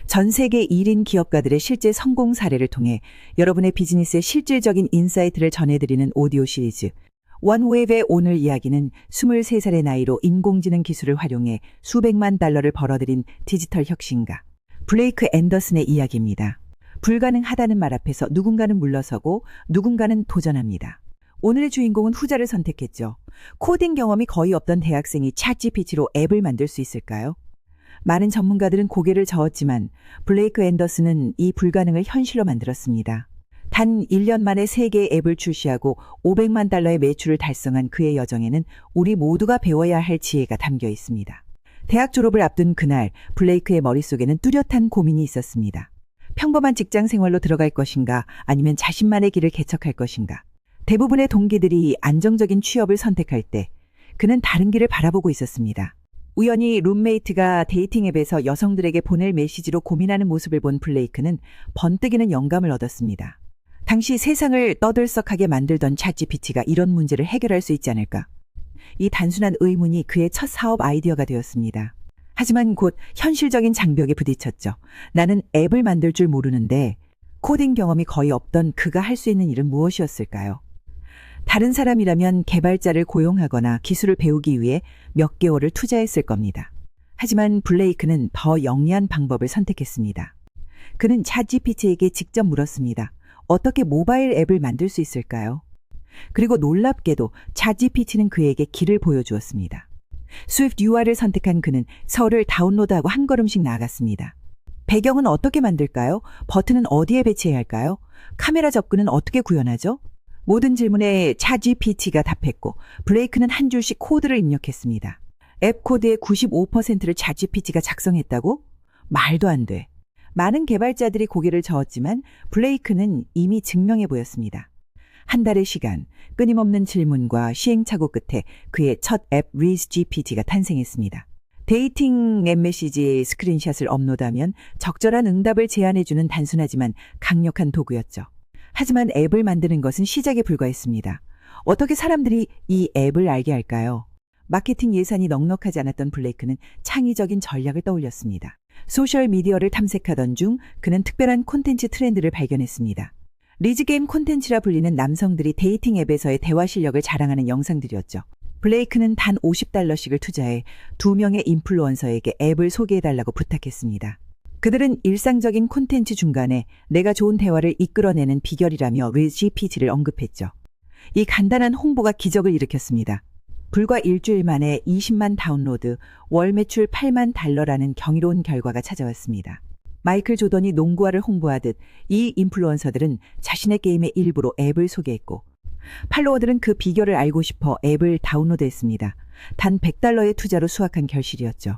전 세계 1인 기업가들의 실제 성공 사례를 통해 여러분의 비즈니스의 실질적인 인사이트를 전해드리는 오디오 시리즈 원웨이브의 오늘 이야기는 23살의 나이로 인공지능 기술을 활용해 수백만 달러를 벌어들인 디지털 혁신가 블레이크 앤더슨의 이야기입니다. 불가능하다는 말 앞에서 누군가는 물러서고 누군가는 도전합니다. 오늘의 주인공은 후자를 선택했죠. 코딩 경험이 거의 없던 대학생이 챗GPT로 앱을 만들 수 있을까요? 많은 전문가들은 고개를 저었지만 블레이크 앤더슨은 이 불가능을 현실로 만들었습니다. 단 1년 만에 3개의 앱을 출시하고 500만 달러의 매출을 달성한 그의 여정에는 우리 모두가 배워야 할 지혜가 담겨 있습니다. 대학 졸업을 앞둔 그날 블레이크의 머릿속에는 뚜렷한 고민이 있었습니다. 평범한 직장 생활로 들어갈 것인가 아니면 자신만의 길을 개척할 것인가. 대부분의 동기들이 안정적인 취업을 선택할 때 그는 다른 길을 바라보고 있었습니다. 우연히 룸메이트가 데이팅 앱에서 여성들에게 보낼 메시지로 고민하는 모습을 본 블레이크는 번뜩이는 영감을 얻었습니다. 당시 세상을 떠들썩하게 만들던 챗GPT가 이런 문제를 해결할 수 있지 않을까? 이 단순한 의문이 그의 첫 사업 아이디어가 되었습니다. 하지만 곧 현실적인 장벽에 부딪혔죠. 나는 앱을 만들 줄 모르는데 코딩 경험이 거의 없던 그가 할 수 있는 일은 무엇이었을까요? 다른 사람이라면 개발자를 고용하거나 기술을 배우기 위해 몇 개월을 투자했을 겁니다. 하지만 블레이크는 더 영리한 방법을 선택했습니다. 그는 챗GPT에게 직접 물었습니다. 어떻게 모바일 앱을 만들 수 있을까요? 그리고 놀랍게도 챗GPT는 그에게 길을 보여주었습니다. 스위프트 UI를 선택한 그는 서울을 다운로드하고 한 걸음씩 나아갔습니다. 배경은 어떻게 만들까요? 버튼은 어디에 배치해야 할까요? 카메라 접근은 어떻게 구현하죠? 모든 질문에 챗GPT가 답했고 블레이크는 한 줄씩 코드를 입력했습니다. 앱 코드의 95%를 챗GPT가 작성했다고? 말도 안 돼. 많은 개발자들이 고개를 저었지만 블레이크는 이미 증명해 보였습니다. 한 달의 시간, 끊임없는 질문과 시행착오 끝에 그의 첫 앱 리즈GPT가 탄생했습니다. 데이팅 앱 메시지에 스크린샷을 업로드하면 적절한 응답을 제안해주는 단순하지만 강력한 도구였죠. 하지만 앱을 만드는 것은 시작에 불과했습니다. 어떻게 사람들이 이 앱을 알게 할까요? 마케팅 예산이 넉넉하지 않았던 블레이크는 창의적인 전략을 떠올렸습니다. 소셜미디어를 탐색하던 중 그는 특별한 콘텐츠 트렌드를 발견했습니다. 리즈게임 콘텐츠라 불리는 남성들이 데이팅 앱에서의 대화 실력을 자랑하는 영상들이었죠. 블레이크는 단 $50씩을 투자해 2명의 인플루언서에게 앱을 소개해달라고 부탁했습니다. 그들은 일상적인 콘텐츠 중간에 내가 좋은 대화를 이끌어내는 비결이라며 리즈GPT를 언급했죠. 이 간단한 홍보가 기적을 일으켰습니다. 불과 일주일 만에 20만 다운로드, 월 매출 8만 달러라는 경이로운 결과가 찾아왔습니다. 마이클 조던이 농구화를 홍보하듯 이 인플루언서들은 자신의 게임의 일부로 앱을 소개했고 팔로워들은 그 비결을 알고 싶어 앱을 다운로드했습니다. 단 $100의 투자로 수확한 결실이었죠.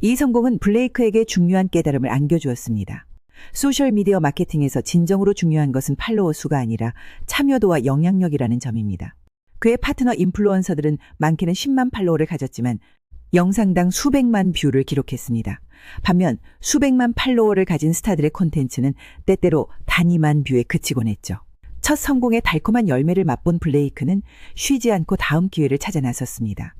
이 성공은 블레이크에게 중요한 깨달음을 안겨주었습니다. 소셜미디어 마케팅에서 진정으로 중요한 것은 팔로워 수가 아니라 참여도와 영향력이라는 점입니다. 그의 파트너 인플루언서들은 많게는 10만 팔로워를 가졌지만 영상당 수백만 뷰를 기록했습니다. 반면 수백만 팔로워를 가진 스타들의 콘텐츠는 때때로 단위만 뷰에 그치곤 했죠. 첫 성공의 달콤한 열매를 맛본 블레이크는 쉬지 않고 다음 기회를 찾아 나섰습니다.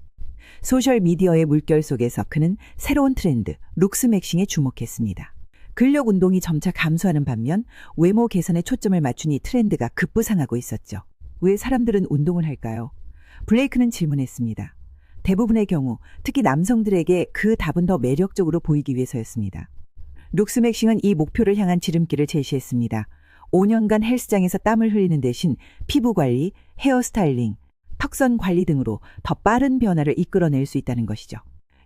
소셜미디어의 물결 속에서 그는 새로운 트렌드, 룩스맥싱에 주목했습니다. 근력 운동이 점차 감소하는 반면 외모 개선에 초점을 맞춘 이 트렌드가 급부상하고 있었죠. 왜 사람들은 운동을 할까요? 블레이크는 질문했습니다. 대부분의 경우, 특히 남성들에게 그 답은 더 매력적으로 보이기 위해서였습니다. 룩스맥싱은 이 목표를 향한 지름길을 제시했습니다. 5년간 헬스장에서 땀을 흘리는 대신 피부 관리, 헤어스타일링, 턱선 관리 등으로 더 빠른 변화를 이끌어낼 수 있다는 것이죠.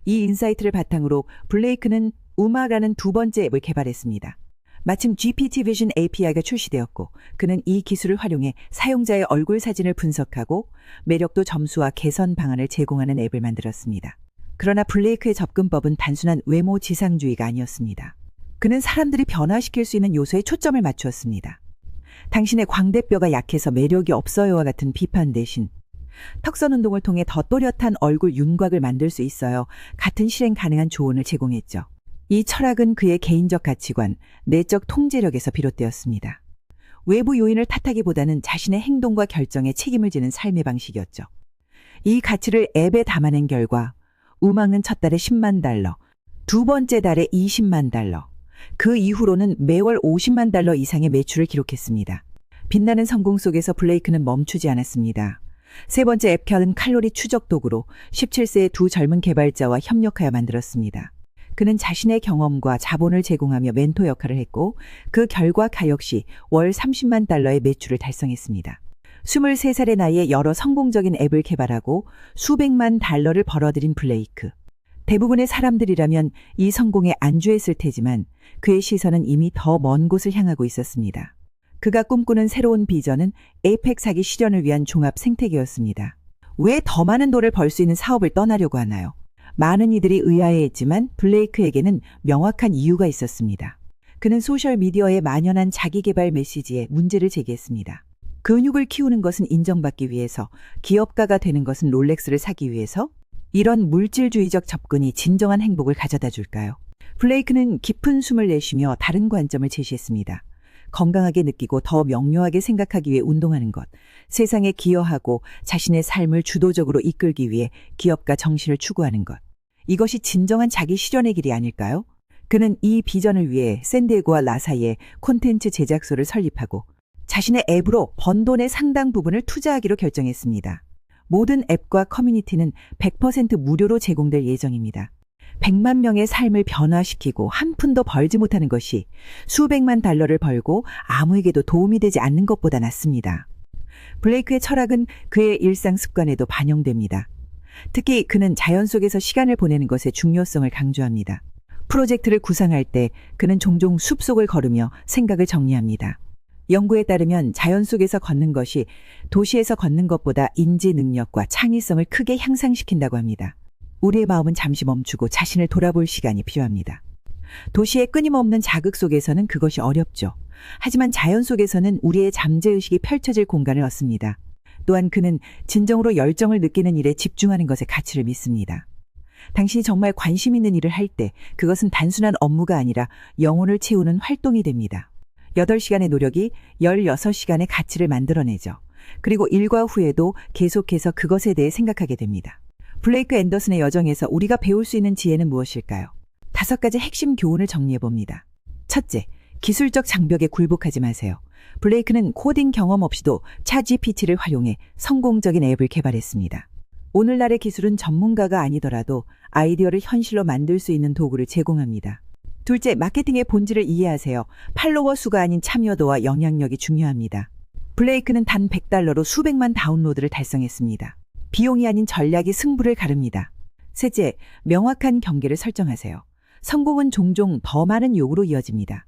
이 인사이트를 바탕으로 블레이크는 우마라는 두 번째 앱을 개발했습니다. 마침 GPT Vision API가 출시되었고 그는 이 기술을 활용해 사용자의 얼굴 사진을 분석하고 매력도 점수와 개선 방안을 제공하는 앱을 만들었습니다. 그러나 블레이크의 접근법은 단순한 외모 지상주의가 아니었습니다. 그는 사람들이 변화시킬 수 있는 요소에 초점을 맞추었습니다. 당신의 광대뼈가 약해서 매력이 없어요와 같은 비판 대신 턱선 운동을 통해 더 또렷한 얼굴 윤곽을 만들 수 있어요. 같은 실행 가능한 조언을 제공했죠. 이 철학은 그의 개인적 가치관, 내적 통제력에서 비롯되었습니다. 외부 요인을 탓하기보다는 자신의 행동과 결정에 책임을 지는 삶의 방식이었죠. 이 가치를 앱에 담아낸 결과 우망은 첫 달에 $10만, 두 번째 달에 $20만, 그 이후로는 매월 50만 달러 이상의 매출을 기록했습니다. 빛나는 성공 속에서 블레이크는 멈추지 않았습니다. 세 번째 앱 칼로리 추적 도구로 17세의 두 젊은 개발자와 협력하여 만들었습니다. 그는 자신의 경험과 자본을 제공하며 멘토 역할을 했고 그 결과 역시 월 30만 달러의 매출을 달성했습니다. 23살의 나이에 여러 성공적인 앱을 개발하고 수백만 달러를 벌어들인 블레이크. 대부분의 사람들이라면 이 성공에 안주했을 테지만 그의 시선은 이미 더 먼 곳을 향하고 있었습니다. 그가 꿈꾸는 새로운 비전은 에이펙 사기 실현을 위한 종합 생태계였습니다. 왜 더 많은 돈을 벌 수 있는 사업을 떠나려고 하나요? 많은 이들이 의아해했지만 블레이크에게는 명확한 이유가 있었습니다. 그는 소셜미디어에 만연한 자기개발 메시지에 문제를 제기했습니다. 근육을 키우는 것은 인정받기 위해서, 기업가가 되는 것은 롤렉스를 사기 위해서, 이런 물질주의적 접근이 진정한 행복을 가져다 줄까요? 블레이크는 깊은 숨을 내쉬며 다른 관점을 제시했습니다. 건강하게 느끼고 더 명료하게 생각하기 위해 운동하는 것, 세상에 기여하고 자신의 삶을 주도적으로 이끌기 위해 기업가 정신을 추구하는 것. 이것이 진정한 자기 실현의 길이 아닐까요? 그는 이 비전을 위해 샌디에고와 라사이에 콘텐츠 제작소를 설립하고 자신의 앱으로 번 돈의 상당 부분을 투자하기로 결정했습니다. 모든 앱과 커뮤니티는 100% 무료로 제공될 예정입니다. 100만 명의 삶을 변화시키고 한 푼도 벌지 못하는 것이 수백만 달러를 벌고 아무에게도 도움이 되지 않는 것보다 낫습니다. 블레이크의 철학은 그의 일상 습관에도 반영됩니다. 특히 그는 자연 속에서 시간을 보내는 것의 중요성을 강조합니다. 프로젝트를 구상할 때 그는 종종 숲속을 걸으며 생각을 정리합니다. 연구에 따르면 자연 속에서 걷는 것이 도시에서 걷는 것보다 인지 능력과 창의성을 크게 향상시킨다고 합니다. 우리의 마음은 잠시 멈추고 자신을 돌아볼 시간이 필요합니다. 도시의 끊임없는 자극 속에서는 그것이 어렵죠. 하지만 자연 속에서는 우리의 잠재의식이 펼쳐질 공간을 얻습니다. 또한 그는 진정으로 열정을 느끼는 일에 집중하는 것의 가치를 믿습니다. 당신이 정말 관심 있는 일을 할 때 그것은 단순한 업무가 아니라 영혼을 채우는 활동이 됩니다. 8시간의 노력이 16시간의 가치를 만들어내죠. 그리고 일과 후에도 계속해서 그것에 대해 생각하게 됩니다. 블레이크 앤더슨의 여정에서 우리가 배울 수 있는 지혜는 무엇일까요? 5가지 핵심 교훈을 정리해봅니다. 첫째, 기술적 장벽에 굴복하지 마세요. 블레이크는 코딩 경험 없이도 챗GPT를 활용해 성공적인 앱을 개발했습니다. 오늘날의 기술은 전문가가 아니더라도 아이디어를 현실로 만들 수 있는 도구를 제공합니다. 둘째, 마케팅의 본질을 이해하세요. 팔로워 수가 아닌 참여도와 영향력이 중요합니다. 블레이크는 단 100달러로 수백만 다운로드를 달성했습니다. 비용이 아닌 전략이 승부를 가릅니다. 셋째, 명확한 경계를 설정하세요. 성공은 종종 더 많은 요구로 이어집니다.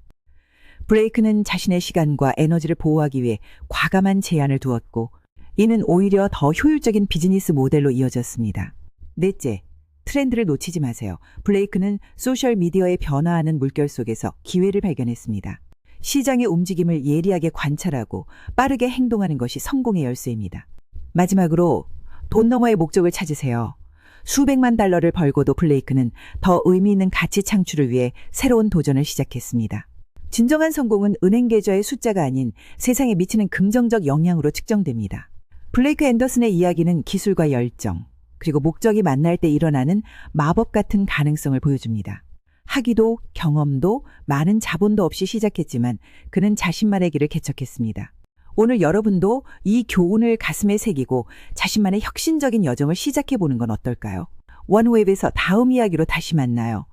블레이크는 자신의 시간과 에너지를 보호하기 위해 과감한 제한을 두었고 이는 오히려 더 효율적인 비즈니스 모델로 이어졌습니다. 넷째, 트렌드를 놓치지 마세요. 블레이크는 소셜미디어의 변화하는 물결 속에서 기회를 발견했습니다. 시장의 움직임을 예리하게 관찰하고 빠르게 행동하는 것이 성공의 열쇠입니다. 마지막으로 돈 너머의 목적을 찾으세요. 수백만 달러를 벌고도 블레이크는 더 의미 있는 가치 창출을 위해 새로운 도전을 시작했습니다. 진정한 성공은 은행 계좌의 숫자가 아닌 세상에 미치는 긍정적 영향으로 측정됩니다. 블레이크 앤더슨의 이야기는 기술과 열정, 그리고 목적이 만날 때 일어나는 마법 같은 가능성을 보여줍니다. 학위도 경험도 많은 자본도 없이 시작했지만 그는 자신만의 길을 개척했습니다. 오늘 여러분도 이 교훈을 가슴에 새기고 자신만의 혁신적인 여정을 시작해보는 건 어떨까요? 원웨이브에서 다음 이야기로 다시 만나요.